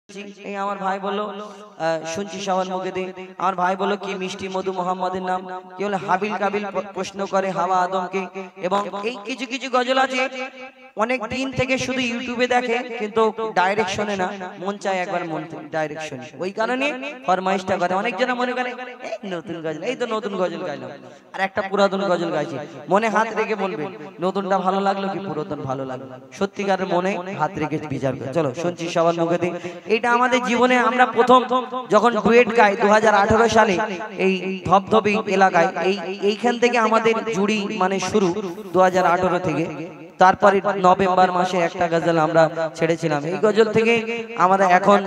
এই আমার ভাই বলল শুনছি সবার মুখে দিয়ে আমার ভাই বলল কি মিষ্টি মধু মোহাম্মদের নাম কি হলো হাবিল কাবিল প্রশ্ন করে হাওয়া আদমকে এবং এই কিছু কিছু গজল আছে অনেক দিন থেকে শুধু ইউটিউবে দেখে কিন্তু ডাইরেক্ট শোনে না মন চায় একবার মন ডাইরেক্ট শুনে ওই কারণে ফরমাইশটা করে অনেকজন মনে করে এই নতুন গজল এই তো নতুন গজল গাইলাম আর একটা পুরাতন গজল গাইছি মনে হাত রেখে বলবে নতুনটা ভালো লাগলো কি পুরাতন ভালো লাগলো সত্যিকারের মনে হাত রেখে বিচার করে চলো শুনছি সবার মুখে দিয়ে এটা আমাদের জীবনে আমরা প্রথম যখন ডুয়েট গাই 2018 সালে এই ধবধবে এলাকায় এইখান থেকে আমাদের জুড়ি মানে শুরু 2018 থেকে তারপরে নভেম্বর মাসে একটা গজল আমরা ছেড়েছিলাম এই গজল থেকে আমরা এখন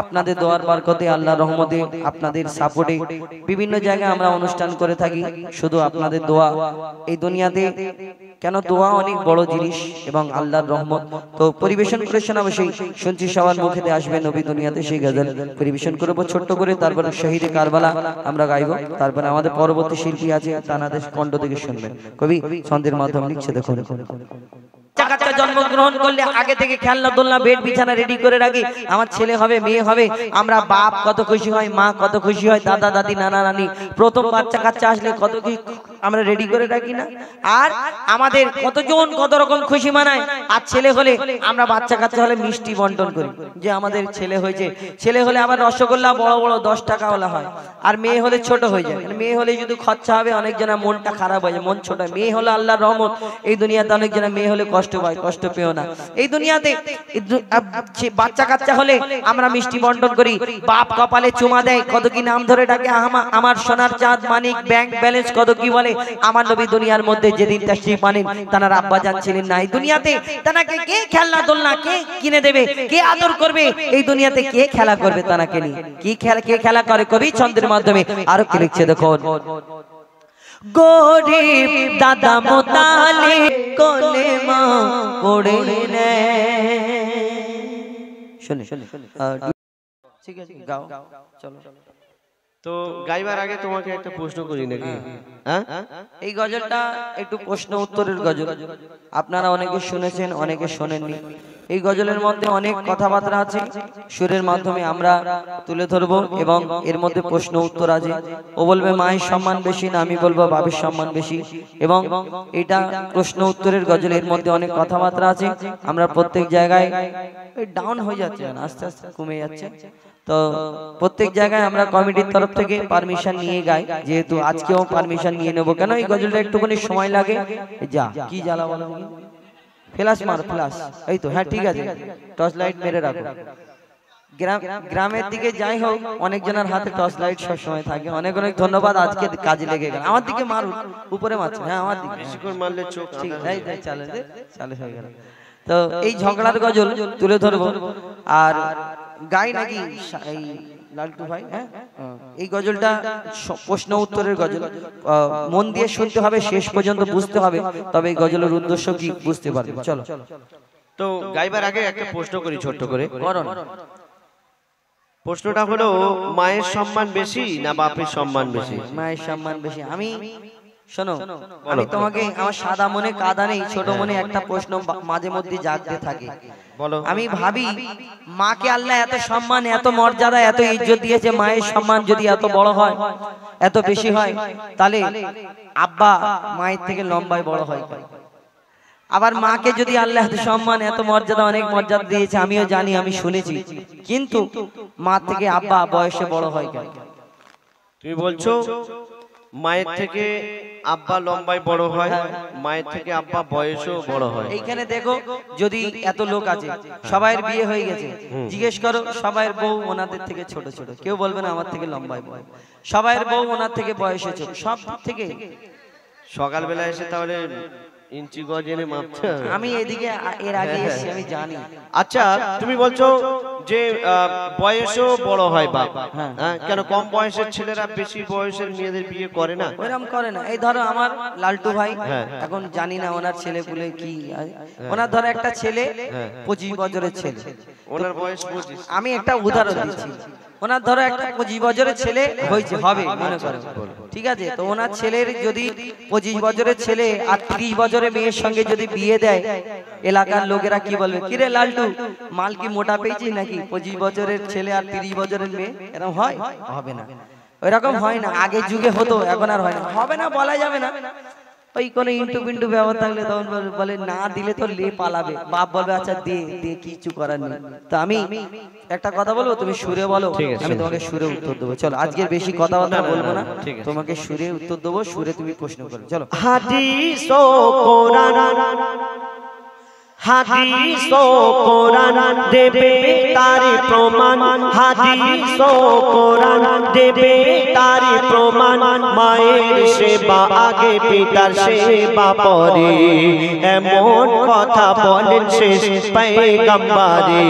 আপনাদের দোয়ার বরকতে আল্লাহর রহমতে আপনাদের সাপোর্টে বিভিন্ন জায়গায় আমরা অনুষ্ঠান করে থাকি শুধু আপনাদের দোয়া এই দুনিয়াতে কেন দোয়া অনেক বড় জিনিস এবং আল্লাহর রহমত তো পরিবেশন করেছেন অবশ্যই শুনছি সবার মুখেতে আসবে নবী দুনিয়াতে সেই গজল পরিবেশন করব ছোট্ট করে তারপরে শহীদে কারবালা আমরা গাইব তারপরে আমাদের পরবর্তী শিল্পী আছে তানাদের কণ্ঠ থেকে শুনবেন কবি ছন্দের মাধ্যমে লিখছে দেখুন বাচ্চা জন্মগ্রহণ করলে আগে থেকে খেলনা দোলনা বেড বিছানা রেডি করে রাখি আমার ছেলে হবে মেয়ে হবে আমরা বাপ কত খুশি হয় মা কত খুশি হয় দাদা দাদি নানা নানি প্রথম বাচ্চা কাচ্চা আসলে কত কি আমরা রেডি করে রাখি না আর আমাদের কতজন কত রকম খুশি মানায় আর ছেলে হলে আমরা বাচ্চা কাচ্চা হলে মিষ্টি বন্টন করি যে আমাদের ছেলে হয়েছে ছেলে হলে আবার রসগোল্লা বড় বড় 10 টাকা ওলা হয় আর মেয়ে হলে ছোট হয়ে যায় মেয়ে হলে যদি খরচা হবে অনেক জনের মনটা খারাপ হয়ে যায় মন ছোট মেয়ে হলো আল্লাহর রহমত এই দুনিয়াতে অনেক জনের মেয়ে হলে কষ্ট পায় কষ্ট পেও না এই দুনিয়াতে বাচ্চা কাচ্চা হলে আমরা মিষ্টি বন্টন করি বাপ কপালে চুমা দেয় কত কি নাম ধরে ডাকে আমার সোনার চাঁদ মানিক ব্যাংক ব্যালেন্স কত কি বলে আমার নবী দুনিয়ার মধ্যে যেদিন তাশরীফ আনেন তানার আব্বা জান ছিলেন না এই দুনিয়াতে তানাকে কে খেলনা দোলনা কে কিনে দেবে কে আদর করবে এই দুনিয়াতে কে খেলা করবে তানাকে নিয়ে কি খেলা কে খেলা করে কবি ছন্দের মাধ্যমে আরো কি লিখছে দেখুন গরিব দাদা মোতালে কোলে মা পড়ে নে শুনে ঠিক আছে গাও চলো তো গাইবার আগে তোমাকে একটা প্রশ্ন করি নাকি হ্যাঁ এই গজলটা একটু প্রশ্ন উত্তরের গজল আপনারা অনেকে শুনেছেন অনেকে শোনেননি এই গজলের মধ্যে অনেক কথাবার্তা আছে সুরের মাধ্যমে আমরা তুলে ধরবো এবং এর মধ্যে প্রশ্ন উত্তর আছে ও বলবে মায়ের সম্মান বেশি না আমি বলবো বাবার সম্মান বেশি এবং এটা প্রশ্ন উত্তরের গজল এর মধ্যে অনেক কথাবার্তা আছে আমরা প্রত্যেক জায়গায় ডাউন হয়ে যাচ্ছে আস্তে আস্তে কমে যাচ্ছে তো প্রত্যেক জায়গায় আমরা কমিটির তরফ থেকে পারমিশন নিয়ে গাই যেহেতু আজকেও পারমিশন নিয়ে নেব কেন এই গজলটা একটুখানি সময় লাগে যা কি জ্বালা বলো ফ্ল্যাশ মার ফ্ল্যাশ এই তো হ্যাঁ ঠিক আছে টর্চ লাইট মেরে রাখো গ্রামের দিকে যাই হোক অনেকজনের হাতে টর্চ লাইট সব সময় থাকে অনেক অনেক ধন্যবাদ আজকে কাজে লেগে গেল আমার দিকে মারুন উপরে মারছে হ্যাঁ আমার দিকে বেশি করে মারলে চোখ ঠিক আছে চলে চালু হয়ে গেল তো এই ঝগড়ার গজল তুলে ধরবো আর গাই নাকি এই লালটু ভাই হ্যাঁ এই গজলটা প্রশ্ন উত্তরের গজল মন দিয়ে শুনতে হবে শেষ পর্যন্ত বুঝতে হবে তবে এই গজলের উদ্দেশ্য কি বুঝতে পারবে চলো তো গাইবার আগে একটা প্রশ্ন করি ছোট্ট করে করুন প্রশ্নটা হলো মায়ের সম্মান বেশি না বাপের সম্মান বেশি মায়ের সম্মান বেশি আমি শোনো আমি তোমাকে আমার সাদা মনে কাদা নেই ছোট মনে একটা প্রশ্ন মাঝে মধ্যে জাগতে থাকে বলো আমি ভাবি মাকে আল্লাহ এত সম্মান এত মর্যাদা এত ইজ্জত দিয়েছে মায়ের সম্মান যদি এত বড় হয় এত বেশি হয় তাহলে আব্বা মায়ের থেকে লম্বায় বড় হয় আবার মাকে যদি আল্লাহ এত সম্মান এত মর্যাদা অনেক মর্যাদা দিয়েছে আমিও জানি আমি শুনেছি কিন্তু মা থেকে আব্বা বয়সে বড় হয় কেন তুমি বলছো মায়ের থেকে আব্বা লম্বায় বড় হয় মায়ের থেকে আব্বা বয়সেও বড় হয় এইখানে দেখো যদি এত লোক আছে সবাইয়ের বিয়ে হয়ে গেছে জিজ্ঞেস করো সবাইয়ের বউ ওনাদের থেকে ছোট ছোট কেউ বলবে না আমার থেকে লম্বায় বড় সবাইয়ের বউ ওনার থেকে বয়সে ছোট সব থেকে সকালবেলা এসে তাহলে ইঞ্চি গজ এনে মাপছে আমি এদিকে এর আগে এসেছি আমি জানি আচ্ছা তুমি বলছো যে বয়সও বড় হয় বাপ হ্যাঁ কেন কম বয়সের ছেলেরা বেশি বয়সের মেয়েদের বিয়ে করে না ওইরকম করে না এই ধরো আমার লালটু ভাই এখন জানি না ওনার ছেলে পুলে কি ওনার ধরো একটা ছেলে 25 বছরের ছেলে ওনার বয়স 25 আমি একটা উদাহরণ দিচ্ছি ওনার ধরো একটা 25 বছরের ছেলে হয়েছে হবে মনে করো ঠিক আছে তো ওনার ছেলের যদি 25 বছরের ছেলে আর 30 বছরের মেয়ের সঙ্গে যদি বিয়ে দেয় এলাকার লোকেরা কি বলবে কিরে লালটু মাল কি মোটা পেয়েছিস না নাকি 25 বছরের ছেলে আর 30 বছরের মেয়ে এরকম হয়? হবে না, ওইরকম হয় না। আগের যুগে হতো, এখন আর হয় না। হবে না বলা যাবে না, ওই কোনো ইন্টু পিন্টু ব্যবহার থাকলে তখন বলে না দিলে তো লে পালাবে, বাপ বলবে আচ্ছা দে দে, কিছু করার নেই। তো আমি একটা কথা বলবো, তুমি সুরে বলো, আমি তোমাকে সুরে উত্তর দেবো। চলো, আজকের বেশি কথাবার্তা বলবো না, তোমাকে সুরে উত্তর দেবো, সুরে তুমি প্রশ্ন করো। চলো। হাদিস ও কোরআন, হাদিস ও কোরআন দেবে তারি প্রমাণ, হাদিস ও কোরআন দেবে তারি প্রমাণ। মায়ের সেবা আগে পিতার সেবা পরে, এমন কথা বলেন শেষ পয়গম্বরে।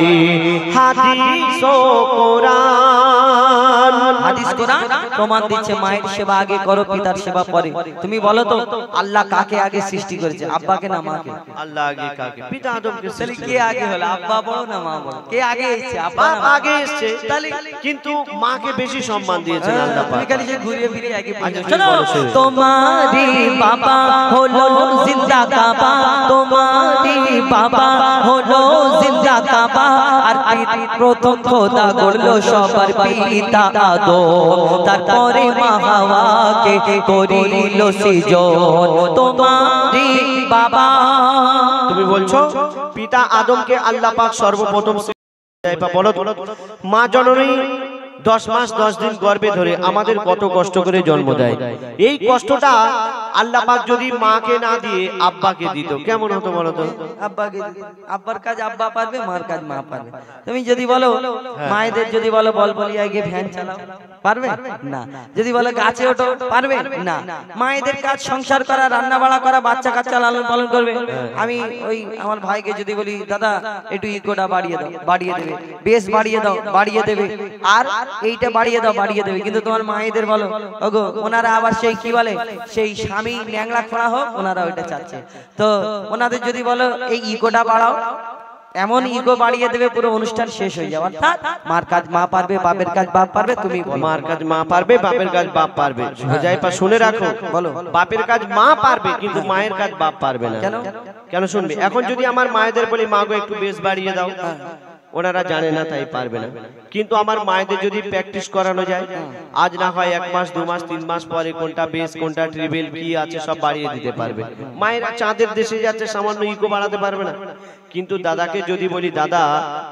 হাদিস ও কোরআন, হাদিস কোরআন প্রমাণ দিচ্ছে মায়ের সেবা আগে করো, পিতার সেবা পরে। তুমি বলো তো আল্লাহ কাকে আগে সৃষ্টি করেছে, আব্বাকে না মাকে? আল্লাহ আগে কাকে? পিতা আদমকে। তাহলে কে আগে হলো, আব্বা বড় না মা বড়? কে আগে এসেছে? আব্বা আগে এসেছে, তাহলে কিন্তু মাকে বেশি সম্মান দিয়েছেন আল্লাহ পাক। তুমি খালি যে ঘুরিয়ে ফিরিয়ে আগে বলছো। শোনো, তোমারি বাবা হলো জিন্দা কাবা, তোমারি বাবা হলো জিন্দা কাবা, আর প্রথম খোদা করলো সবার পিতা আদম, তারপরে মা হাওয়াকে করিল সৃজন। তোমারি বাবা, তুমি বলছো পিতা আদমকে আল্লাহ পাক সর্বপ্রথম বলো, মা জননী 10 মাস 10 দিন গর্ভে ধরে আমাদের কত কষ্ট করে জন্ম দেয়। এই কষ্টটা আল্লাহ পাক যদি মাকে না দিয়ে আব্বাকে দিত কেমন হতো বলো তো? আব্বাকে, আব্বার কাজ আব্বা পারবে, মার কাজ মা পারবে। তুমি যদি বলো মায়েদের, যদি বলো বল বলিয়া গিয়ে ভ্যান চালাও, পারবে না। যদি বলে গাছে ওঠো, পারবে না। মায়েদের কাজ সংসার করা, রান্না বাড়া করা, বাচ্চা কাচ্চা লালন পালন করবে। আমি ওই আমার ভাইকে যদি বলি দাদা একটু ইকোটা বাড়িয়ে দাও, বাড়িয়ে দেবে। বেশ বাড়িয়ে দাও, বাড়িয়ে দেবে। আর এইটা বাড়িয়ে দাও, বাড়িয়ে দেবে। কিন্তু তোমার মায়েদের বলো, ওগো ওনারা আবার সেই কি বলে, সেই স্বামী ন্যাংলা খোঁড়া হোক, ওনারা ওইটা চাচ্ছে। তো ওনাদের যদি বলো এই ইকোটা বাড়াও, এমন ইগো বাড়িয়ে দেবে, পুরো অনুষ্ঠান শেষ হয়ে যাবে। অর্থাৎ মার কাজ মা পারবে, বাপের কাজ বাপ পারবে। তুমি বলো, মার কাজ মা পারবে, বাপের কাজ বাপ পারবে। সোজাই পা শুনে রাখো, বলো বাপের কাজ মা পারবে কিন্তু মায়ের কাজ বাপ পারবে না। কেন? কেন শুনবে? এখন যদি আমার মায়েদের বলি মা গো একটু বেশ বাড়িয়ে দাও, ওনারা জানে না তাই পারবে না। কিন্তু আমার মায়েদের যদি প্র্যাকটিস করানো যায়, আজ না হয় 1 মাস 2 মাস 3 মাস পরে কোনটা বেস কোনটা ট্রিবল কি আছে সব বাড়িয়ে দিতে পারবে। মায়েরা চাঁদের দেশে যাচ্ছে, সামান্য ইকো বাড়াতে পারবে না। কিন্তু দাদাকে যদি বলি দাদা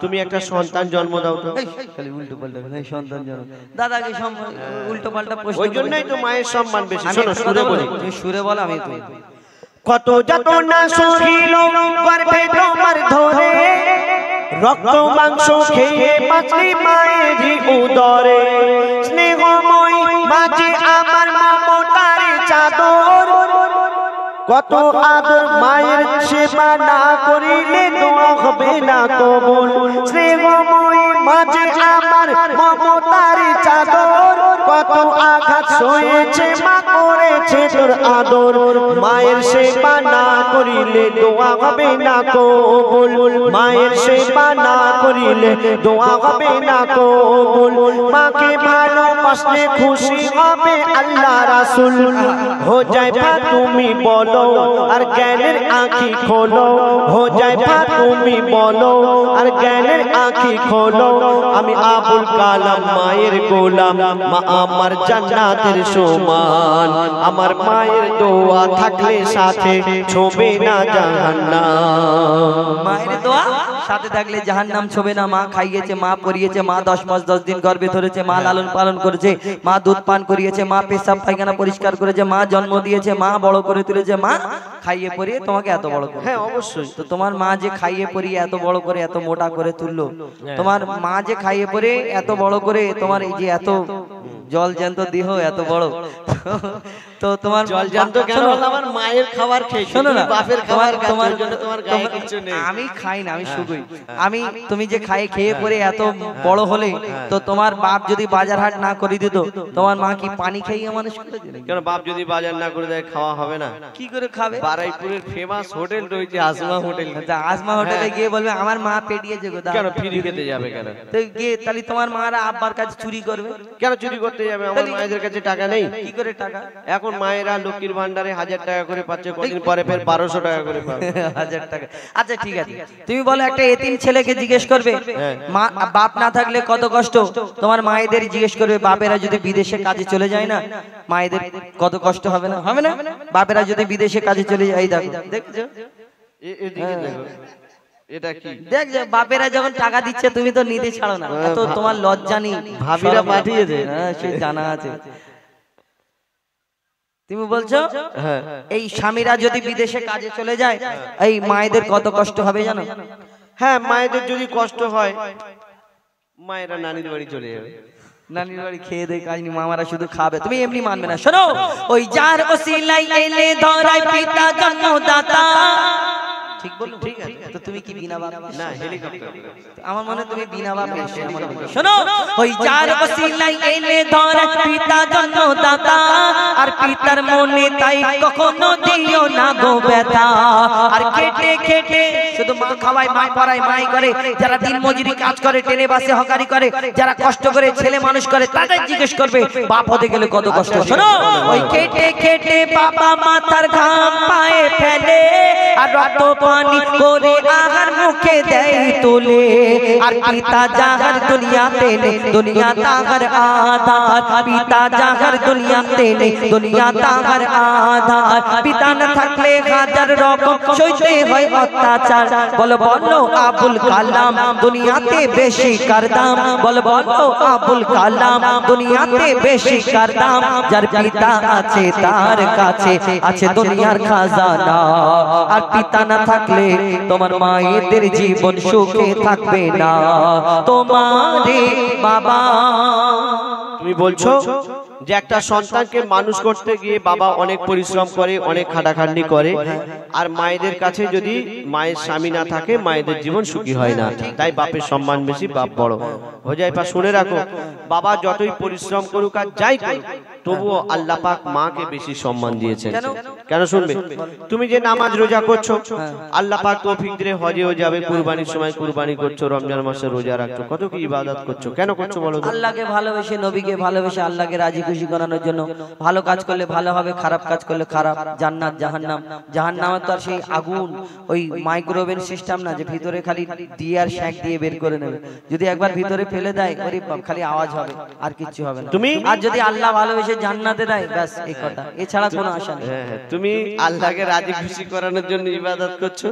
তুমি একটা সন্তান জন্ম দাও তো, খালি উল্টো পাল্টা সন্তান জন্ম, দাদাকে উল্টো পাল্টা প্রশ্ন। ওই জন্যই তো মায়ের সম্মান বেশি। শোনো সুরে বলি, তুমি সুরে বলো, আমি তো কত যাতনা সহিল গর্ভে তোমার ধরে, রক্ত মাংস খেয়ে বাঁচলি মায়েরই উদরে, স্নেহময় মাঝে আমার মমতার চাদর, কত আদর মায়ের সেবা না করিলে দোয়া হবে না কবুল। স্নেহময় মাঝে আমার মমতার চাদর, কত আঘাত সয়েছে মা করেছে তোর আদর, মায়ের সেবা না করিলে দোয়া হবে না কবুল, মায়ের সেবা না করিলে দোয়া হবে না কবুল। মাকে ভালোবাসলে খুশি হবে আল্লাহ রাসূল, হো যায় ভা তুমি বলো আর জ্ঞানের আঁখি খোলো, হো যায় ভা তুমি বলো আর জ্ঞানের আঁখি খোলো। আমি আবুল কালাম মায়ের গোলাম, মা আমার জান্নাতের সমান, আমার মায়ের দোয়া থাকলে সাথে ছোবে না জাহান্নাম। মায়ের দোয়া সাথে থাকলে জাহান্নাম ছোবে না। মা খাইয়েছে, মা পরিয়েছে, মা 10 মাস 10 দিন গর্ভে ধরেছে, মা লালন পালন করেছে, মা দুধ পান করিয়েছে, মা পেশাব পায়খানা পরিষ্কার করেছে, মা জন্ম দিয়েছে, মা বড় করে তুলেছে, মা খাইয়ে পরিয়ে তোমাকে এত বড় করে। হ্যাঁ অবশ্যই। তো তোমার মা যে খাইয়ে পরিয়ে এত বড় করে এত মোটা করে তুললো, তোমার মা যে খাইয়ে পরিয়ে এত বড় করে তোমার এই যে এত জল জ্যান্ত দেহ এত বড়, তো তোমার জল জ্যান্ত কেন? আমার মায়ের খাবার খেয়ে, শোনো না, বাপের খাবার তোমার জন্য তোমার গায়ে কিছু নেই। আমি খাই না, আমি শুধুই আমি, তুমি যে খাই খেয়ে পরে এত বড় হলে, তো তোমার বাপ যদি বাজার হাট না করে দিত, তোমার মা কি পানি খাইয়ে মানুষ করে দিত? কেন বাপ যদি বাজার না করে দেয় খাওয়া হবে না? কি করে খাবে? বারাইপুরের ফেমাস হোটেল রয়েছে আসমা হোটেল, আসমা হোটেলে গিয়ে বলবে আমার মা পেটিয়েছে গো। কেন ফ্রি খেতে যাবে কেন? তো গিয়ে তাহলে তোমার মারা আব্বার কাছে চুরি করবে? কেন চুরি করতে করতে যাবে? আমার মায়েদের কাছে টাকা নেই। কি করে টাকা? এখন মায়েরা লক্ষ্মীর ভান্ডারে 1000 টাকা করে পাচ্ছে, কদিন পরে ফের 1200 টাকা করে পাবে। 1000 টাকা। আচ্ছা ঠিক আছে, তুমি বলো একটা এতিম ছেলেকে জিজ্ঞেস করবে মা বাপ না থাকলে কত কষ্ট, তোমার মায়েদের জিজ্ঞেস করবে বাপেরা যদি বিদেশে কাজে চলে যায় না মায়েদের কত কষ্ট হবে না? হবে না? বাপেরা যদি বিদেশে কাজে চলে যায়, দেখো দেখছো এদিকে দেখো, এটা কি দেখ যে বাপেরা যখন টাকা দিচ্ছে তুমি তো নিতে ছাড়ো না, এত তোমার লজ্জা নেই। ভাবিরা পাঠিয়েছে, হ্যাঁ সে জানা আছে। তুমি বলছো এই স্বামীরা যদি বিদেশে কাজে চলে যায় এই মায়েদের কত কষ্ট হবে জানো? হ্যাঁ, মায়েদের যদি কষ্ট হয় মায়েরা নানির বাড়ি চলে যাবে। নানির বাড়ি খেয়ে দেয় কাজ নেই, মামারা শুধু খাবে, তুমি এমনি মানবে না। শোনো, ওই যার ওসিলাই এলে ধরায় পিতা জন্মদাতা। ঠিক বললাম? ঠিক আছে, তো তুমি কি বিনা বাপ? না, হেলিকপ্টার। আমার মনে তুমি বিনা বাপ। শোনো, ওই যার ওসিলাই এলে ধরায় পিতা জন্মদাতা, আর পিতার মনে তাই কখনো দিও না গো ব্যথা। আর কেটে কেটে শুধু মা খাওয়ায়, মা পড়ায়, মাই করে। যারা দিন মজুরি কাজ করে, টেনে বাসে হকারি করে, যারা কষ্ট করে ছেলে মানুষ করে, তাদের জিজ্ঞেস করবে বাপ হতে গেলে কত কষ্ট। শোনো, ওই কেটে কেটে বাবা মাথার ঘাম পায়ে ফেলে, আর রক্ত পানি করে আহার মুখে দেয় তুলে। আর পিতা যাহার দুনিয়াতে নেই, দুনিয়া তাহার আধার। পিতা যাহার দুনিয়াতে নেই, দুনিয়া তাহার আধার। পিতা না থাকলে হাজার রকম সইতে হয় অত্যাচার। বলো বলো আবুল কালাম দুনিয়াতে বেশি কার দাম। বলো বলো আবুল কালাম দুনিয়াতে বেশি কার দাম। যার পিতা আছে তার কাছে আছে দুনিয়ার খাজানা। আর পিতা না থাকলে তোমার মায়েদের জীবন সুখে থাকবে না। তোমারে বাবা, তুমি বলছো যে একটা সন্তানকে মানুষ করতে গিয়ে বাবা অনেক পরিশ্রম করে, অনেক খাটাখাটনি করে, আর মায়েদের কাছে যদি মায়ের স্বামী না থাকে মায়েদের জীবন সুখী হয় না। তাই বাপের সম্মান বেশি, বাপ বড়। হোজাইফা শুনে রাখো, বাবা যতই পরিশ্রম করুক আর যাই করুক তবুও আল্লাহ পাক মাকে বেশি সম্মান দিয়েছেন। কেন শুনবে? তুমি যে নামাজ রোজা করছো, আল্লাহ পাক তৌফিক দিলে হজেও যাবে, কুরবানির সময় কুরবানি করছো, রমজান মাসে রোজা রাখছো, কত কি ইবাদত করছো। কেন করছো বলো? আল্লাহকে ভালোবেসে, নবীকে ভালোবেসে, আল্লাহকে রাজি খুশি করানোর জন্য। ভালো কাজ করলে ভালো হবে, খারাপ কাজ করলে খারাপ। জান্নাত জাহান্নাম, জাহান্নামে তো আর সেই আগুন ওই মাইক্রোওয়েভ সিস্টেম না যে ভিতরে খালি দিয়ে আর শ্যাক দিয়ে বের করে নেবে। যদি একবার ভিতরে ফেলে দেয় ওরে খালি আওয়াজ হবে, আর কিছু হবে না। তুমি আর যদি আল্লাহ ভালোবেসে জান্নাতে দেয় ব্যাস এই কথা, এছাড়া কোনো আশা নেই। তুমি আল্লাহকে রাজি খুশি করানোর জন্য ইবাদত করছো,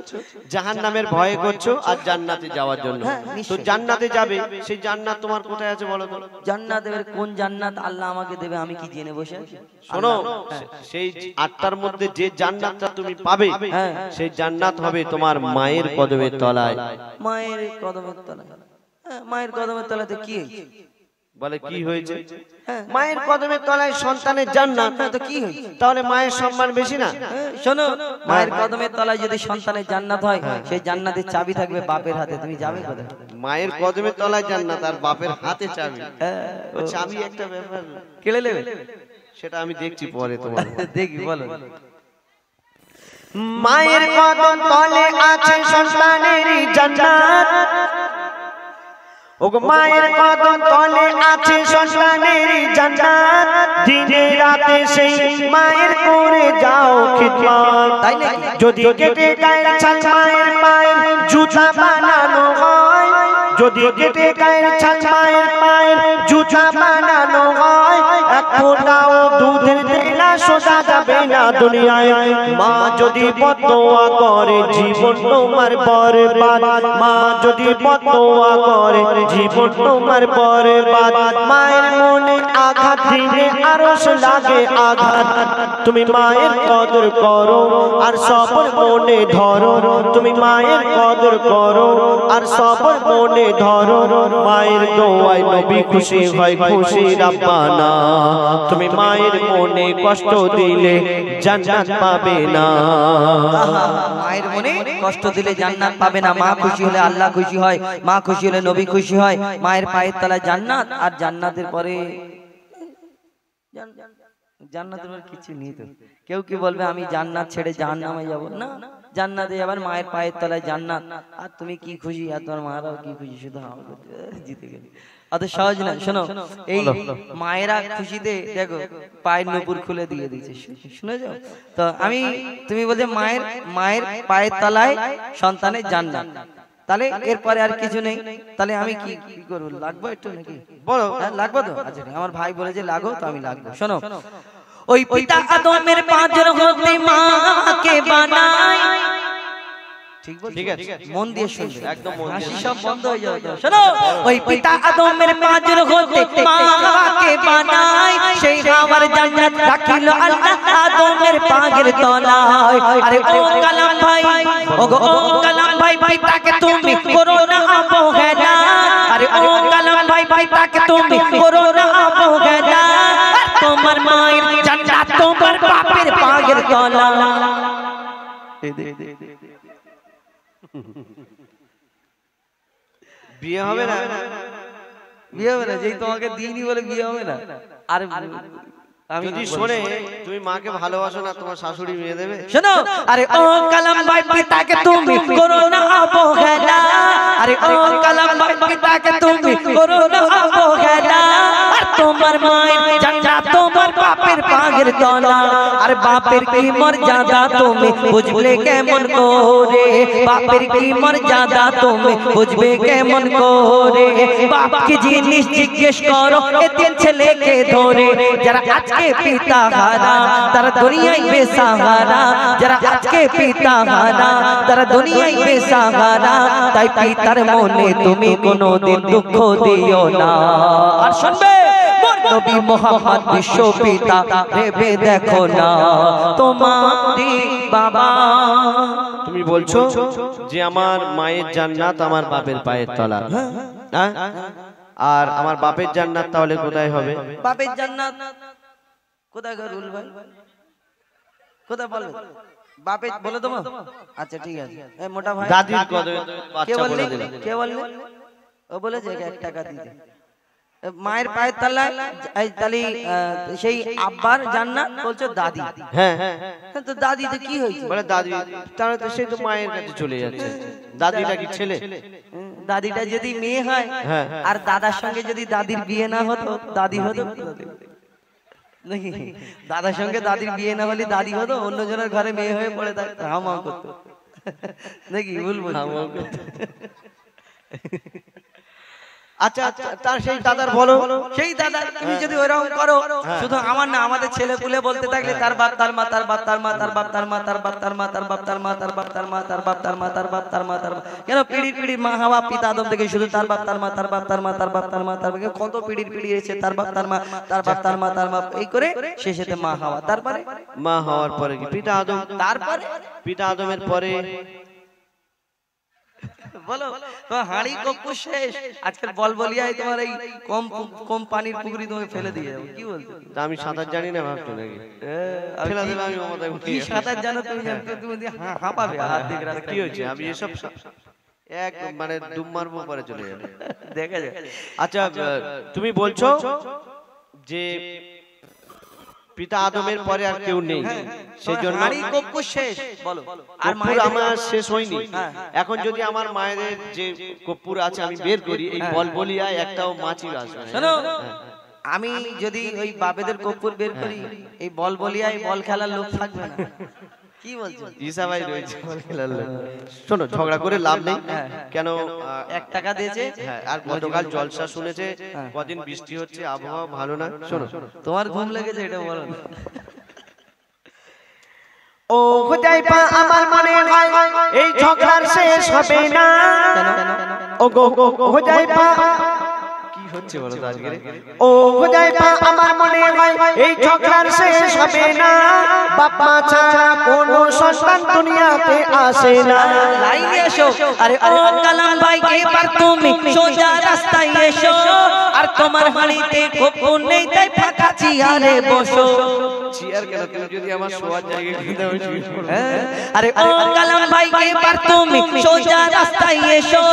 জাহান্নামের ভয় করছো, আর জান্নাতে যাওয়ার জন্য। তো জান্নাতে যাবে, সেই জান্নাত তোমার কোথায় আছে বলো তো? জান্নাতের কোন জান্নাত আল্লাহ আমাকে দেবে আমি কি জেনে বসে আছি? শোনো, সেই 8টার মধ্যে যে জান্নাতটা তুমি পাবে সেই জান্নাত হবে তোমার মায়ের কদমের তলায়। মায়ের কদমের তলায়? মায়ের কদমের তলাতে কি বলে কি হয়েছে? মায়ের কদমের তলায় সন্তানের জান্নাত, তো কি হয়েছে? তাহলে মায়ের সম্মান বেশি না? শোনো, মায়ের কদমের তলায় যদি সন্তানের জান্নাত হয় সেই জান্নাতের চাবি থাকবে বাপের হাতে, তুমি যাবে কোথায়? মায়ের কদমের তলায় জান্নাত আর বাপের হাতে চাবি। ও চাবি একটা ব্যাপার, কেড়ে নেবে সেটা আমি দেখছি পরে তোমার। দেখি বলো। মায়ের কদম তলে আছে সন্তানের জান্নাত, ওগো মায়ের কদম তলে আছে সন্তানের জান্নাত। দিনে রাতে সেই মায়ের করে যাও খিদমত। তাই নাকি? যদি কেটে গায়ের ছাল মায়ের পায়ের জুতা বানানো হয়, যদি কেটে গায়ের ছাল মায়ের পায়ের জুতা বানানো হয়, এক ফোঁটাও দুধের দেনা সোজা যাবে না দুনিয়ায়। মা যদি বদদোয়া করে জীবন তোমার বরবাদ, মা যদি বদদোয়া করে জীবন তোমার বরবাদ। মায়ের মনে আঘাত দিলে আরশ লাগে আঘাত। তুমি মায়ের কদর করো আর সবর মনে ধরো, তুমি মায়ের কদর করো আর সবর মনে ধরো। মায়ের দোয়ায় নবী খুশি হয়, খুশি রাব্বানা। তুমি মায়ের মনে কষ্ট দিলে জান্নাত পাবে না। মায়ের মনে কষ্ট দিলে জান্নাত পাবে না। মা খুশি হলে আল্লাহ খুশি হয়, মা খুশি হলে নবী খুশি হয়। মায়ের পায়ের তলায় জান্নাত, আর জান্নাতের পরে জান্নাতের কিছু নেই তো। কেউ কি বলবে আমি জান্নাত ছেড়ে জাহান্নামে যাব? না, জান্নাতে যাবার মায়ের পায়ের তলায় জান্নাত। আর তুমি কি খুশি আর তোমার মারাও কি খুশি, শুধু জিতে গেলে। অত সহজ না। শোনো, এই মায়েরা খুশিতে দেখো পায়ের নুপুর খুলে দিয়ে দিয়েছে, শুনে যাও তো। তুমি বলছো মায়ের পায়ের তলায় সন্তানের জান্নাত, তাহলে এরপরে আর কিছু নেই। তাহলে আমি কি করবো? লাগবো একটু নাকি বলো? লাগবো তো? আচ্ছা, আমার ভাই বলে যে লাগো, তো আমি লাগবো। শোনো, ওই পিতা আদমের পাঁজর হতে মাকে বানায়। ঠিক আছে, মন দিয়ে শুনবে, একদম হাসি সব বন্ধ হয়ে যাবে। শোনো, ওই পিতা আদমের পাঁজর হতে মাকে বানায়, সেই হাওয়ার জান্নাত রাখিল আল্লাহ আদমের পায়ের তলায়। আরে ও কালাম ভাই, ও কালাম ভাই, পিতাকে তুমি করো না অবহেলা। আরে ও কালাম ভাই, পিতাকে তুমি করো না অবহেলা। তোমার মায়ের জান্নাত তোমার বাপের পায়ের তলায়। বিয়ে হবে না? বিয়ে হবে না? যেই তোমাকে দিইনি বলে বিয়ে হবে না? আর আমি যদি শোনে তুমি মাকে ভালোবাসো না, তোমার শাশুড়ি বিয়ে দেবে? শোনো, আরে ও কালাম ভাই, পিতাকে তুমি করো না অবহেলা। আরে ও কালাম ভাই, পিতাকে তুমি করো না অবহেলা। আর তোমার মায়ের জান্নাত তোমার বাপের পায়ের তলায়। আর বাপের কি মর্যাদা তুমি বুঝলে কেমন করে? বাপের কি মর্যাদা তুমি বুঝবে কেমন করে? বাপকে জিনিস জিজ্ঞেস করো এ তিন ছেলেকে ধরে। যারা আজকে পিতা হারা তারা দুনিয়ায় বেসাহারা। যারা আজকে পিতা হারা তারা দুনিয়ায় বেসাহারা। তাই পিতার মনে তুমি কোনোদিন দুঃখ দিও না। আর শুনবে, নবী মুহাম্মদ বিশ্ব পিতা ভেবে দেখো না তোমারই বাবা। তুমি বলছো যে আমার মায়ের জান্নাত আমার বাপের পায়ের তলা, হ্যাঁ? আর আমার বাপের জান্নাত তাহলে কোথায় হবে? বাপের জান্নাত কোথায় গো রুল ভাই? কোথায় বলবে? বাপের বলে দেবো? আচ্ছা ঠিক আছে। এই মোটা ভাই দাদির কদমে বাচ্চা বলে দিল। কে বললে? ও বলেছে 1 টাকা দিতে মায়ের পায়ের তলায়। তাহলে সেই আব্বার জান্নাত বলছো দাদি। হ্যাঁ, তো দাদি তো কি হয়েছে? বলে দাদি, তাহলে তো সে তো মায়ের কাছে চলে যাচ্ছে। দাদিটা কি ছেলে? দাদিটা যদি মেয়ে হয় আর দাদার সঙ্গে যদি দাদির বিয়ে না হতো, দাদি হতো নাকি? দাদার সঙ্গে দাদির বিয়ে না হলে দাদি হতো, অন্যজনের ঘরে মেয়ে হয়ে পড়ে থাকতো, হামা করতো নাকি? বলবো আচ্ছা, তার সেই দাদার বলো, সেই দাদা তুমি যদি ওইরকম করো, শুধু আমার না আমাদের ছেলে পুলে বলতে থাকলে তার বাপ তার মা, তার বাপ তার মা, তার বাপ তার মা, তার বাপ তার মা, তার বাপ তার মা, তার বাপ তার মা, তার বাপ তার মা, তার বাপ তার মা, তার কেন পিড়ির পিড়ির মা হাওয়া পিতা আদম থেকে শুধু তার বাপ তার মা, তার বাপ তার মা, তার বাপ তার মা, তার কত পিড়ির পিড়ি এসে তার বাপ তার মা, তার বাপ তার মা, তার বাপ এই করে শেষেতে মা হাওয়া। তারপরে মা হওয়ার পরে কি পিতা আদম? তারপরে পিতা আদমের পরে বলো তো হাঁড়ি কপ্পু শেষ। আজকাল বলবলিয়ায় তোমার এই কম পানির পুকুরি তোমাকে ফেলে দিয়ে যাবো। কি বলছো? আমি সাঁতার জানি না ভাবছো নাকি? ফেলে দিলে আমি মাথায় উঠে কি সাঁতার জানো তুমি? জানতে তুমি হাঁপাবে হাত দিয়ে রাস্তা। কি হয়েছে? আমি এসব এক মানে ডুব মারবো পরে চলে যাবে, দেখা যায়। আচ্ছা, তুমি বলছো যে পিতা আদমের পরে আর কেউ নেই, সেজন্য হাঁড়ি কপ্পু শেষ। বলো, আর মায়ের আমার শেষ হয়নি। এখন যদি আমার মায়ের যে কর্পূর আছে আমি বের করি, এই বলবলিয়ায় একটাও মাছি আসবে না। শোনো, আমি যদি ওই বাপেদের কর্পূর বের করি, এই বলবলিয়ায় বল খেলার লোক থাকবে না। কি বলছো? ঈসা ভাই রয়েছে বল খেলার লোক। শোনো, ঝগড়া করে লাভ নেই। কেন 1 টাকা দিয়েছে, আর গতকাল জলসা শুনেছে, কদিন বৃষ্টি হচ্ছে, আবহাওয়া ভালো না। শোনো, তোমার ঘুম লেগেছে এটা বলো না। ও হুদাইফা আমার মনে হয় এই ঝগড়ার শেষ হবে না। ও গো হুদাইফা, কি হচ্ছে বলো তো আজকে? ও হুদাইফা আমার মনে হয় এই ঝগড়ার শেষ হবে না। বাপ মা ছাড়া কোনো সন্তান দুনিয়াতে আসে না। লাইনে এসো। আরে ও কালাম ভাই, এবার তুমি সোজা রাস্তায় এসো। আর তোমার হাড়িতে কপ্পু নেই, তাই ফাঁকা চেয়ারে বসো। চেয়ার কেন? তুমি যদি আমার শোয়ার জায়গা কিনে দাও শুয়ে পড়ব। আরে ও কালাম ভাই, এবার তুমি সোজা রাস্তায় এসো।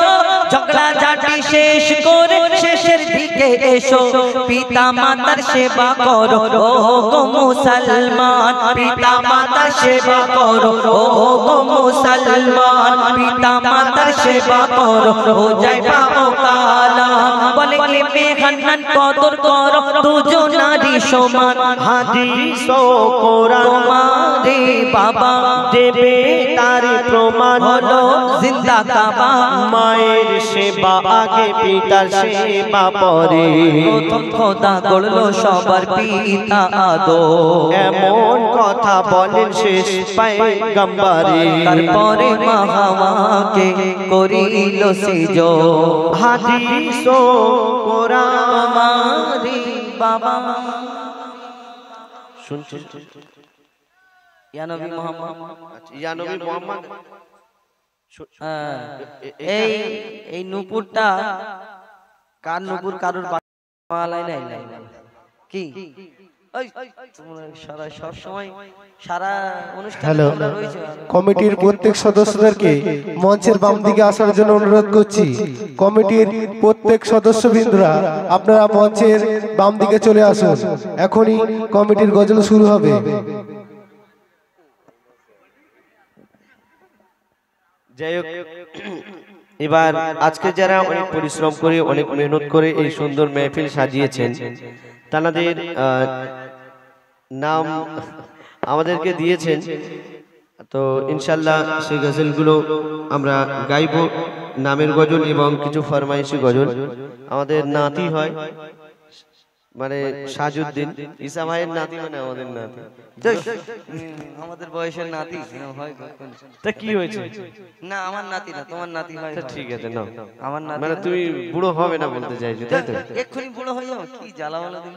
ঝগড়া ঝাঁটি শেষ করে শেষের দিকে এসো পিতা মাতার সেবা করো ও গো মুসলমান পিতা মাতার সেবা করো ও গো মুসলমান পিতা মাতার সেবা করো ও যায় পাও কালা বলে কে মেঘান্নান কদর করো দুজো নারী সমান হাদিস ও কোরআন তোমারে বাবা দেবে তার প্রমাণ হলো জিন্দা কাবা মায়ের সেবা আগে পিতার সেবা পরে প্রথম খোদা করলো সবার পিতা আদম এমন কথা বলেন শেষ পয়গম্বরে তারপরে মা হাওয়াকে করিল সিজদ হাদিস ও কোরআন তোমারে বাবা শুনছেন ইয়া নবী মুহাম্মদ ইয়া নবী মুহাম্মদ এই এই নূপুরটা কার নূপুর কারুর বাংলায় নাই কি সারা সব সময় সারা অনুষ্ঠান হ্যালো রয়েছে কমিটির প্রত্যেক সদস্যদেরকে মঞ্চের বাম দিকে আসার জন্য অনুরোধ করছি কমিটির প্রত্যেক সদস্যবৃন্দরা আপনারা মঞ্চের বাম দিকে চলে আসুন এখনই কমিটির গজল শুরু হবে যাই হোক এবার আজকে যারা অনেক পরিশ্রম করে অনেক মেহনত করে এই সুন্দর মেহফিল সাজিয়েছেন তাদের নাম আমাদেরকে দিয়েছেন তো ইনশাআল্লাহ সেই গজলগুলো আমরা গাইব নামের গজল এবং কিছু ফরমাইশি গজল আমাদের নাতি হয় মানে সাজউদ্দিন ঈসা ভাইয়ের নাতি মানে আমাদের নাতি আমাদের বয়সের নাতি হয় তা কি হয়েছে না আমার নাতি না তোমার নাতি হয় ঠিক আছে নাও আমার নাতি মানে তুমি বুড়ো হবে না বলতে চাইছো তাই তো এক্ষুনি বুড়ো হয়ে যাবো কি জ্বালা বলো দিন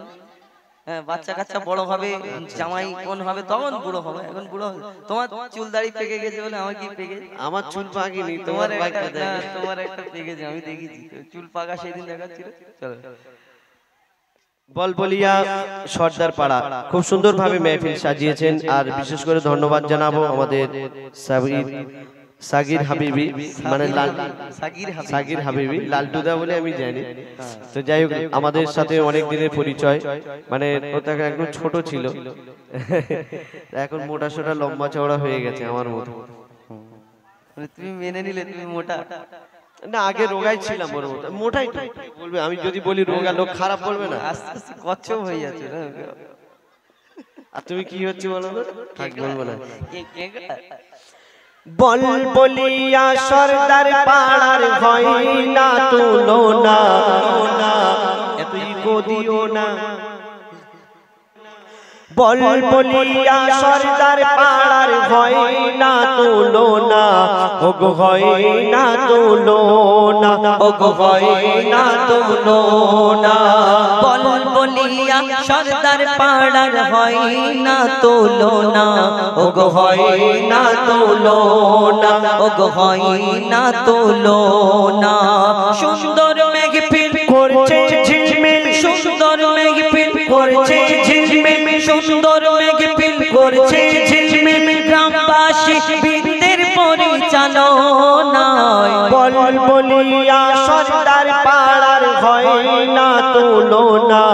হ্যাঁ বাচ্চা কাচ্চা বড় হবে জামাই কোন হবে তখন বুড়ো হবে এখন বুড়ো হবে তোমার চুল দাড়ি পেকে গেছে বলে আমার কি পেকে আমার চুল পাকেনি তোমার তোমার একটা পেকেছে আমি দেখেছি চুল পাকা সেদিন দেখাচ্ছিল চলো বলবলিয়া সর্দার পাড়া খুব সুন্দরভাবে মেহফিল সাজিয়েছেন আর বিশেষ করে ধন্যবাদ জানাবো আমাদের সাগির হাবিবি মানে সাগির হাবিবি লালটুদা বলে আমি জানি তো যাই হোক আমাদের সাথে অনেক দিনের পরিচয় মানে ওটা একদম ছোট ছিল এখন মোটা সোটা লম্বা চওড়া হয়ে গেছে আমার মতো তুমি মেনে নিলে তুমি মোটা না আগে রোগাই ছিলাম ওর মতো মোটাই বলবে আমি যদি বলি রোগা লোক খারাপ বলবে না আস্তে আস্তে কচ্ছপ হয়ে যাচ্ছে আর তুমি কি হচ্ছে বলো তো ঠিক বলবো না বলবলিয়া সর্দার পাড়ার হয় না তুলনা এতই গদিও না বলবলিয়া সর্দার পাড়ার হয় না তুলনা ওগো হয় না তুলনা ওগো হয় না তুলনা বলবলিয়া সর্দার পাড়ার হয় না তুলনা ওগো হয় না তুলনা ওগো হয় না তুলনা সুন্দর মেঘফিল করছে ঝিলমিল সুন্দর মেঘফিল করছে ঝিলমিল সুন্দর মেঘফিল করছে ঝিলমিল গ্রামবাসী বৃন্দের পরিচালনায় বলবলিয়া সর্দার পাড়ার হয় না তুলনা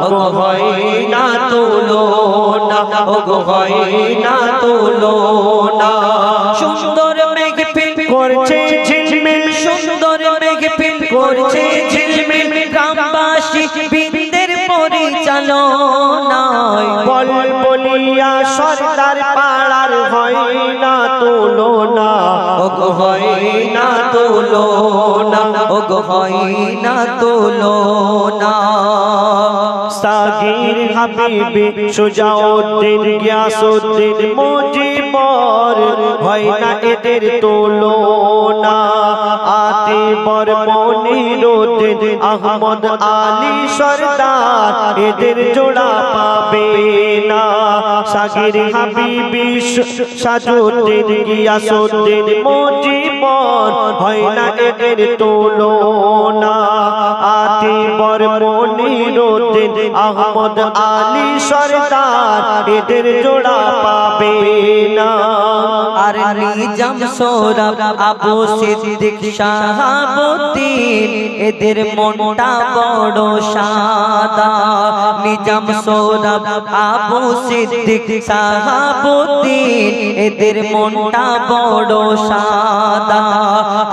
ওগো হয় না তুলনা ওগো হয় না তুলনা সুন্দর মেঘফিল করছে ঝিলমিল সুন্দর মেঘফিল করছে ঝিলমিল গ্রামবাসী বৃন্দের পরিচালনায় বলবলিয়া সর্দার পাড়ার হয় না তুলনা ওগো হয় না তুলনা ওগো হয় না তুলনা সাগির হাবিবি সুজাউদ্দিন গিয়াসউদ্দিন মুজিবর হয় না এদের তুলনা আতিবর মনিরুদ্দিন আহমদ আলী সরদার এদের জোড়া পাবে না সাগির হাবিবি সাজউদ্দিন গিয়াসউদ্দিন মুজিবর হয় না এদের তুলনা আতিবর বরমনিরুদ্দিন আহমদ আলী সরদার এদের জোড়া পাবে না। আর নিজাম সোহরাব আবু সিদ্দিক শাহাবুদ্দিন এদের মনটা বড় সাদা। নিজাম সোহরাব আবু সিদ্দিক শাহাবুদ্দিন এদের মনটা বড় সাদা।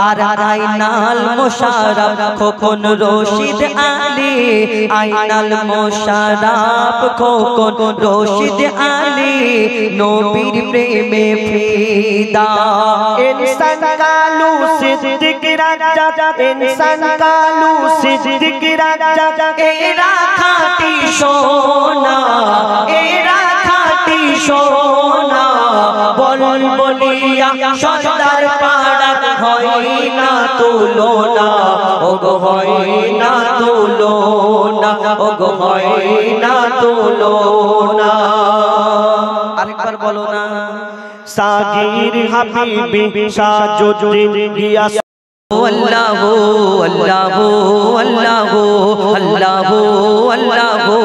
আর আইনাল মোশাররফ খোকন রশিদ আলী, আইনাল মোশাররফ খোকন রশিদ আলী নবীর প্রেমে ফিদা। ইনসান কালু সিদ্দিক রাজা, ইনসান কালু সিদ্দিক রাজা, এরা খাঁটি সোনা, এরা খাঁটি সোনা। বল বলিয়া সর্দার পাড়া হয় না তুলনা, ওগো হয় না তুলনা, ওগো হয় না তুলনা। আরেকবার বলো না। সাগির হাবিবি সাজুদ্দিন গিয়াস আল্লাহু আল্লাহু আল্লাহু আল্লাহু আল্লাহু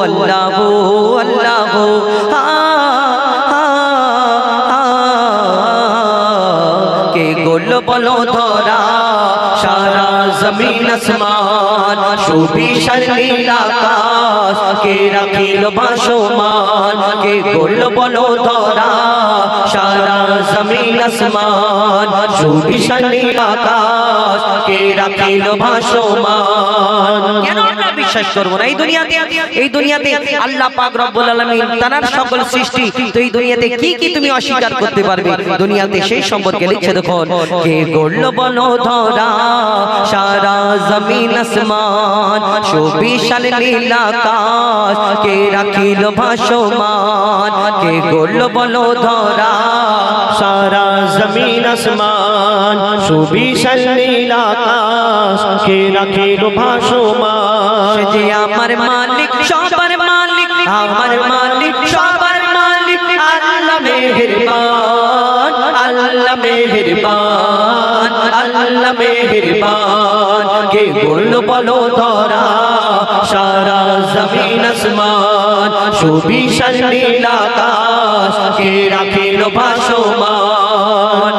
আল্লাহু আল্লাহু। কে গোল বলো ধরা সারা জমিন আসমান, সুবিশাল নীল আকাশ কে রাখিল ভাসমান। কে গোল বলো ধরা সারা জমিন আসমান, সুবিশাল নীল আকাশ কে রাখিল ভাসমান। কেন আমরা বিশ্বাস করব না? এই দুনিয়াতে আল্লাহ পাক রব্বুল আলামিন তার সকল সৃষ্টি, তো এই দুনিয়াতে কি কি তুমি অস্বীকার করতে পারবে? দুনিয়াতে সেই সম্পর্কে লিখছে দেখো। কে গড়ল বলো ধরা সারা জমিন আসমান, সুবিশাল নীল আকাশ কে রাখিল ভাসমান। কে গড়ল বলো ধরা সারা জমিন আসমান, সুবিশাল নীল আকাশ কে রাখিল ভাসমান। সে যে আমার মালিক সবার মালিক, আমার মালিক সবার মালিক। আল্লাহ মেহেরবান, আল্লাহ মেহেরবান, আল্লাহ মেহেরবান। কে বলল বলো ধরা সারা জমিন আসমান, সুবিশাল নীল আকাশ কে রাখিল ভাসমান।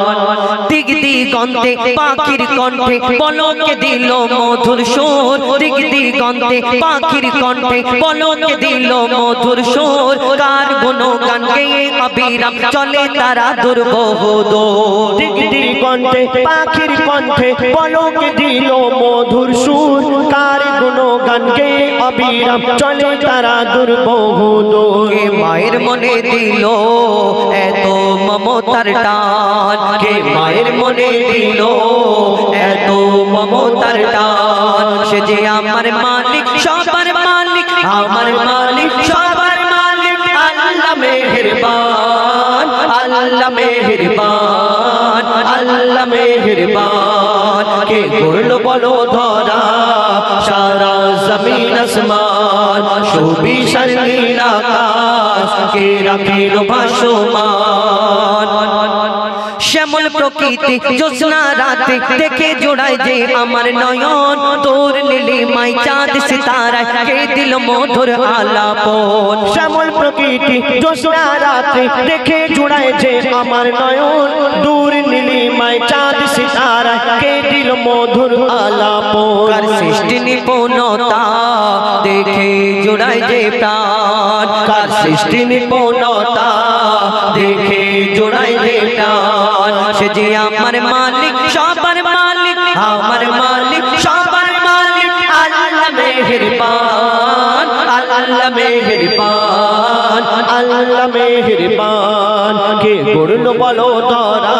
দিক দিগন্তে পাখির কণ্ঠে পলকে দিল মধুর সুর, দিক দিগন্তে পাখির কণ্ঠে পলকে দিল মধুর সুর। কার গুণগান গেয়ে অবিরাম চলে তারা দুর্বহ দূর। দিক দিগন্তে পাখির কণ্ঠে পলকে দিল মধুর সুর। কার গুণগান গেয়ে অবিরাম চলে তারা দুর্বহ দূর। কে মায়ের মনে দিল এত মমতার টান, কে মায়ের মনে দিল এত মমতার টান। সে যে আমার মালিক সবার মালিক, আমার মালিক সবার মালিক। আল্লাহ মেহেরবান, আল্লাহ মেহেরবান, আল্লাহ মেহেরবান। কে করল বলো ধরা সারা জমিন আসমান, সুবিশাল নীল আকাশ কে রাখিল ভাসমান। শ্যামল প্রকৃতি জ্যোৎস্না রাতে দেখে জোড়ায় যে আমার নয়ন, তোর নীলিমায় চাঁদ সিতারায় কে দিল মধুর আলাপন। শ্যামল প্রকৃতি জ্যোৎস্না রাতে দেখে জোড়ায় যে আমার নয়ন, দূর নীলিমায় চাঁদ সিতারা কে দিল মধুর আলাপন। কার সৃষ্টি নিপুণতা দেখে জোড়ায় যে প্রাণ, কার সৃষ্টি নিপুণতা দেখে জোড়ায় যে প্রাণ। সে যে আমার মালিক সবার মালিক, আমার মালিক সবার মালিক। আল্লাহ মেহেরবান, আল্লাহ মেহেরবান, আল্লাহ মেহেরবান। কে গড়ল বলো ধরা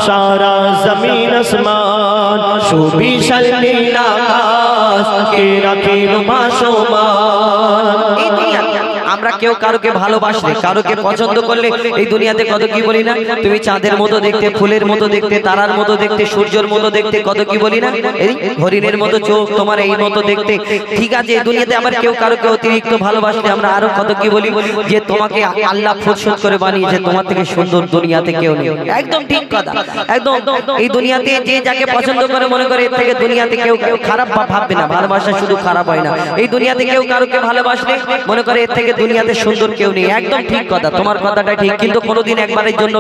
সারা জমিন আসমান, সুবিশাল নীল আকাশ কে রাখিল ভাসমান। এই দুনিয়াতে আমরা কেউ কারোকে ভালোবাসলে, কারোকে পছন্দ করলে এই দুনিয়াতে কত কি বলি না, তুমি চাঁদের মতো দেখতে, ফুলের মতো দেখতে, তারার মতো দেখতে, সূর্যের মতো দেখতে, কত কি বলি না, এই হরিণের মতো চোখ, তোমার এই মতো দেখতে। ঠিক আছে, এই দুনিয়াতে আবার কেউ কারোকে অতিরিক্ত ভালোবাসলে আমরা আরো কত কি বলি, যে তোমাকে আল্লাহ ফুরসত করে বানিয়েছে, তোমার থেকে সুন্দর দুনিয়াতে কেউ নেই। একদম ঠিক কথা, একদম। এই দুনিয়াতে যে যাকে পছন্দ করে মনে করে এর থেকে দুনিয়াতে কেউ খারাপ ভাববে না। ভালোবাসা শুধু খারাপ হয় না, এই দুনিয়াতে কেউ কারোকে ভালোবাসলে মনে করে এর থেকে দুনিয়াতে সুন্দর কেউ নেই। একদম ঠিক কথা, তোমার কথাটা ঠিক। কিন্তু কোনোদিন একবারের জন্য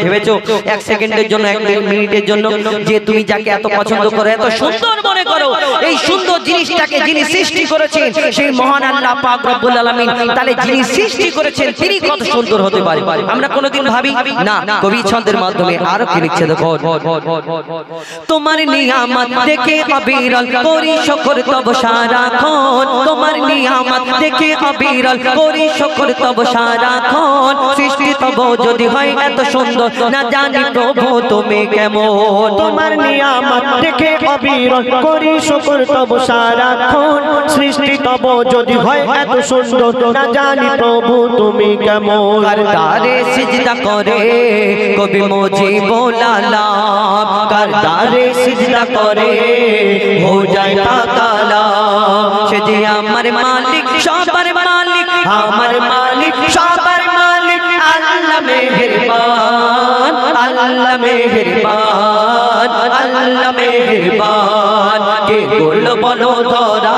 ভেবেছো, এক সেকেন্ডের জন্য, এক মিনিটের জন্য, যে তুমি যাকে এত পছন্দ করো, এত সুন্দর মনে করো, এই সুন্দর জিনিসটাকে যিনি সৃষ্টি করেছেন সেই মহান আল্লাহ পাক রব্বুল আলামিন, তাহলে যিনি সৃষ্টি করেছেন তিনি কত সুন্দর হতে পারে আমরা কোনোদিন ভাবি না। কবি ছন্দের মাধ্যমে আরো কি লিখছে দেখো, তোমার নিয়ামত দেখে অবিরল করি শুকর তব সারাক্ষণ, তোমার নিয়ামত দেখে অবিরল করি শুকর তব সারাক্ষণ, সৃষ্টি তব যদি হয় এত সুন্দর না জানি প্রভু তুমি কেমন, তোমার নিয়ামত দেখে অবিরল করি শুকর তব সারাক্ষণ, সৃষ্টি তব যদি হয় এত সুন্দর না জানি প্রভু তুমি কেমন। করদারে সিজদা করে কবি মুজিবুল আলাম, করদারে সিজদা করে হো যায় তাকালা, সে যে আমার মালিক সবার মালিক, আমার মালিক সবার মালিক, আল্লাহ মেহেরবান, আল্লাহ মেহেরবান, আল্লাহ মেহেরবান। কে করলো বলো ধরা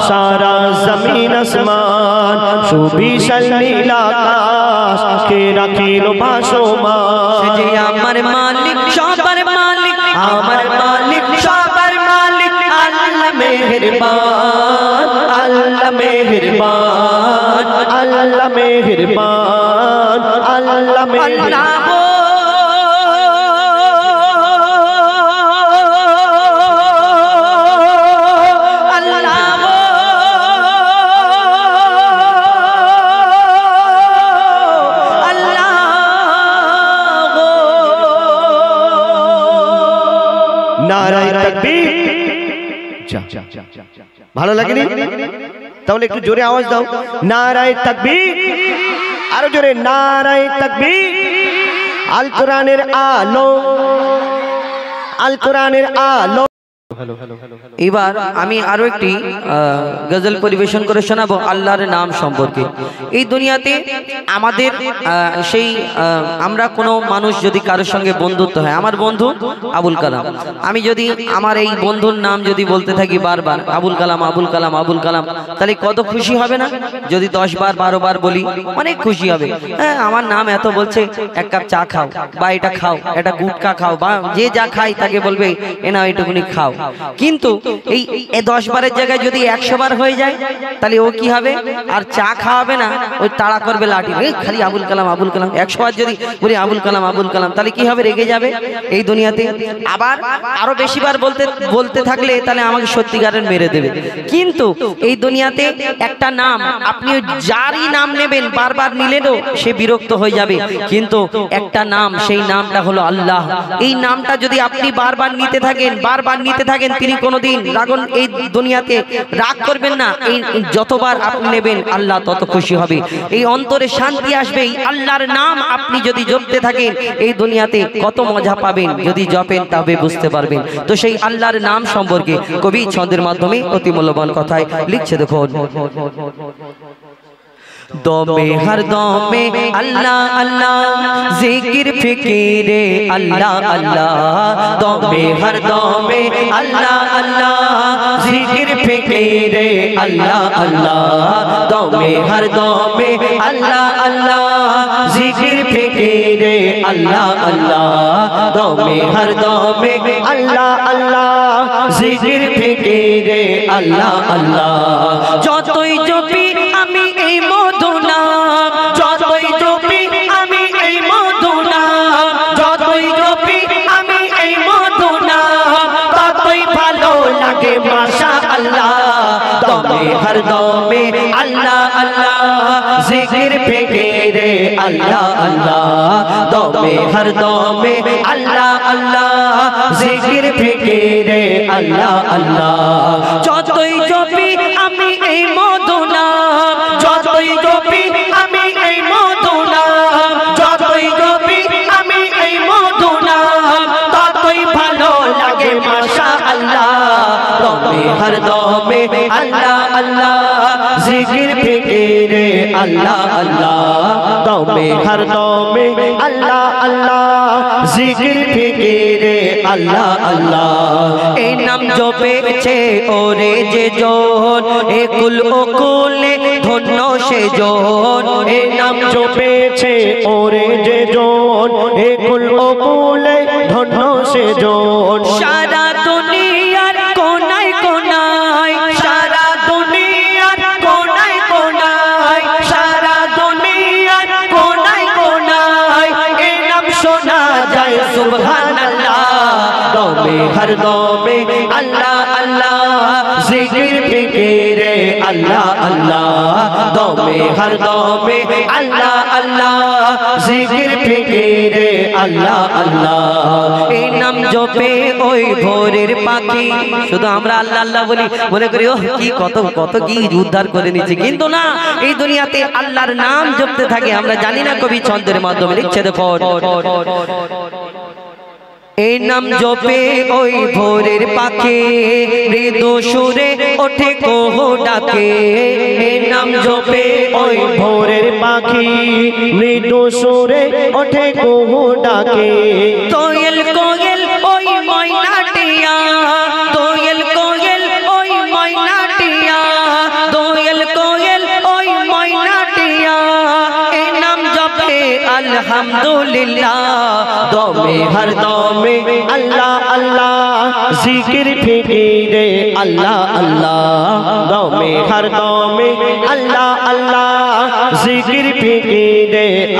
সারা জমিন আসমান, সুবিশাল নীল আকাশ, কে রাখিল ভাসমান। সে যে আমার মালিক সবার মালিক, আমার মালিক সবার মালিক, আল্লাহ মেহেরবান, আল্লাহ মেহেরবান, আল্লাহ মেহেরবান, আল্লাহ মেহেরবান। নারায়ে তাকবীর। ভালো লাগেনি? তাহলে একটু জোরে আওয়াজ দাও, নারায়ে তাকবীর। আরো জোরে, নারায়ে তাকবীর। আল কোরআনের আলো, আল কোরআনের আলো। এবার আমি আরো একটি গজল পরিবেশন করে শোনাবো আল্লাহর নাম সম্পর্কে। এই দুনিয়াতে আমাদের সেই আমরা কোনো মানুষ যদি কারোর সঙ্গে বন্ধুত্ব হয়, আমার বন্ধু আবুল কালাম, আমি যদি আমার এই বন্ধুর নাম যদি বলতে থাকি বারবার আবুল কালাম, আবুল কালাম, আবুল কালাম, তাহলে কত খুশি হবে না? যদি 10 বার 12 বার বলি অনেক খুশি হবে। হ্যাঁ, আমার নাম এত বলছে, এক কাপ চা খাও, বা এটা খাও, এটা গুটকা খাও, বা যে যা খাই তাকে বলবে এ না এটুকুনি খাও। কিন্তু এই 10 বারের জায়গায় যদি 100 বার হয়ে যায় তাহলে ও কি হবে? আর চা খাওয়াবে না, ওই তাড়া করবে লাঠি, খালি আবুল কালাম, আবুল কালাম। 100 বার যদি বলি আবুল কালাম, আবুল কালাম, তাহলে কি হবে? রেগে যাবে এই দুনিয়াতে। আবার আরো বেশি বার বলতে থাকলে তাহলে আমাকে সত্যিকারের মেরে দেবে। কিন্তু এই দুনিয়াতে একটা নাম, আপনি যারই নাম নেবেন বারবার নিলেও সে বিরক্ত হয়ে যাবে, কিন্তু একটা নাম, সেই নামটা হলো আল্লাহ। এই নামটা যদি আপনি বারবার নিতে থাকেন, বারবার নিতে থাকেন, তিনি কোনোদিন এই দুনিয়াতে রাগ করবেন না। এই যতবার আপনি নেবেন আল্লাহ তত খুশি হবে, এই অন্তরে শান্তি আসবে। এই আল্লাহর নাম আপনি যদি জপতে থাকেন এই দুনিয়াতে কত মজা পাবেন, যদি জপেন তবে বুঝতে পারবেন। তো সেই আল্লাহর নাম সম্পর্কে কবি ছন্দের মাধ্যমে অতি মূল্যবান কথায় লিখছে, দেখুন। দমে হর দমে আল্লাহ আল্লাহ, জিকির ফিকিরে আল্লাহ আল্লাহ, দমে হর দমে আল্লাহ আল্লাহ, জিকির ফিকিরে আল্লাহ আল্লাহ, দমে হর দমে আল্লাহ আল্লাহ, জিকির ফিকিরে আল্লাহ আল্লাহ, দমে হর দমে আল্লাহ আল্লাহ, জিকির ফিকিরে আল্লাহ আল্লাহ। যতই জপি আমি এই মধু নাম, যতই জপি আমি এই মধু নাম, যতই জপি আমি এই মধু নাম, ততই ভালো লাগে মাশাআল্লাহ। দমে হর দমে আল্লাহ আল্লাহ, জিকির ফিকিরে আল্লাহ আল্লাহ, দমে হর দমে আল্লাহ আল্লাহ, জিকির ফিকিরে আল্লাহ আল্লাহ। যতই জপি আমি এই মধু নাম, যতই জপি अल्लाह अल्लाह जिक्र फिक्र अल्लाह अल्लाह दौमे हर दौमे अल्लाह अल्लाह जिक्र फिक्र अल्लाह अल्लाह ए नाम जो पेছে ওরে যে জন এ কুল ও কুলে ধন্য সে জন এ নাম जो পেছে ওরে যে জন এ কুল ও কুলে ধন্য সে জন সারা দুনিয়ার কোনায় কোনায় সারা দুনিয়ার কোনায় কোনায় সারা দুনিয়ার কোনায় কোনায় এ নাম শোনা যায় সুবহানাল্লাহ দমে হর দমে আল্লাহ আল্লাহ জিকির ফিকির আল্লাহ আল্লাহ দমে হর দমে আল্লাহ আল্লাহ জিকির ফিকির আল্লাহ আল্লাহ এই নাম জপে ওই ভোরের পাখি শুধু আমরা আল্লাহ আল্লাহ বলি মনে করি ও কি কত কত কি উদ্ধার করে নিচ্ছে কিন্তু না এই দুনিয়াতে আল্লাহর নাম জপতে থাকে আমরা জানি না কবি ছন্দের মাধ্যমে লিখছে দেখো এই নাম জপে ওই ভোরের পাখি মৃদু সুরে ওঠে কোহ ডাকে এই নাম জপে ওই ভোরের পাখি মৃদু সুরে ওঠে কোহ ডাকে কোয়েল কোয়েল ওই ময়নাটিয়া কোয়েল কোয়েল ওই ময়নাটিয়া কোয়েল কোয়েল ওই ময়নাটিয়া এই নাম জপে আলহামদুলিল্লাহ দমে হর দমে अल्लाह अल्लाह जिक्र फिकिर अल्लाह अल्लाह दमे हर दमे अल्लाह अल्लाह जिक्र फिकिर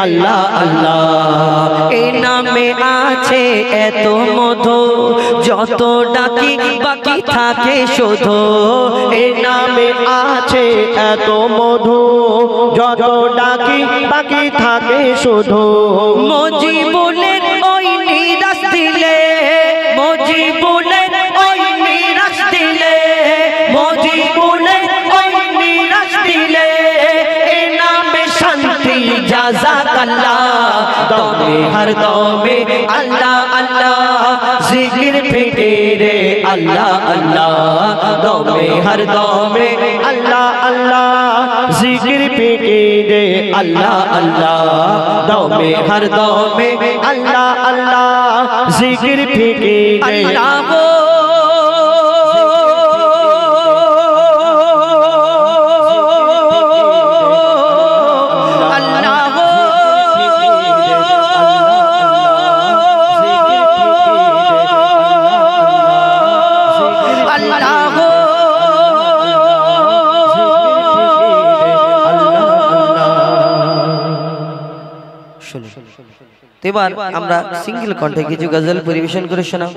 अल्लाह अल्लाह ए नामे आछे एत मधु যত ডাকি বাকি থাকে শুধু এ নামে আছে এত মধু যত ডাকি বাকি থাকে শুধু মজিবুলের ওই নিরাশ দিলে মজিবুলের ওই নিরাশ দিলে মজিবুলের ওই নিরাশ দিলে এ নামে শান্তি জাযাকাল্লাহ দমে হর দমে আল্লাহ আল্লাহ জিকির ফিকির আল্লাহ আল্লাহ দমে হর দমে আল্লাহ আল্লাহ জিকির ফিকির আল্লাহ আল্লাহ দমে হর দমে আল্লাহ আল্লাহ জিকির ফিকির আল্লাহ এবার আমরা সিঙ্গেল কণ্ঠে কিছু গজল পরিবেশন করে শোনাও।